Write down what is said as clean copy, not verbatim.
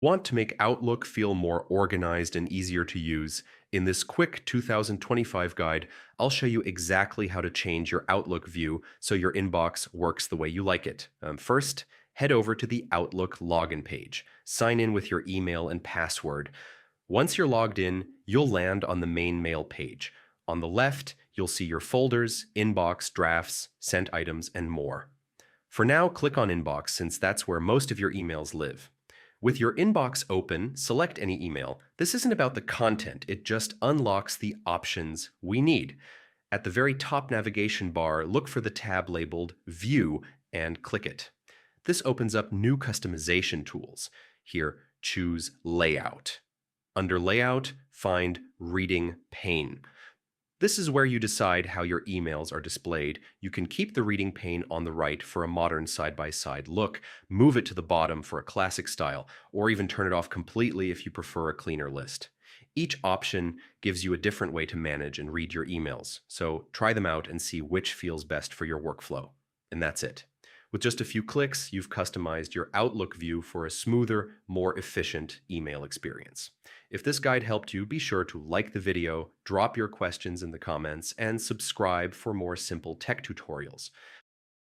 Want to make Outlook feel more organized and easier to use? In this quick 2025 guide, I'll show you exactly how to change your Outlook view so your inbox works the way you like it. First, head over to the Outlook login page. Sign in with your email and password. Once you're logged in, you'll land on the main mail page. On the left, you'll see your folders, inbox, drafts, sent items, and more. For now, click on Inbox since that's where most of your emails live. With your inbox open, select any email. This isn't about the content, it just unlocks the options we need. At the very top navigation bar, look for the tab labeled View and click it. This opens up new customization tools. Here, choose Layout. Under Layout, find Reading Pane. This is where you decide how your emails are displayed. You can keep the reading pane on the right for a modern side-by-side look, move it to the bottom for a classic style, or even turn it off completely if you prefer a cleaner list. Each option gives you a different way to manage and read your emails, so try them out and see which feels best for your workflow. And that's it. With just a few clicks, you've customized your Outlook view for a smoother, more efficient email experience. If this guide helped you, be sure to like the video, drop your questions in the comments, and subscribe for more simple tech tutorials.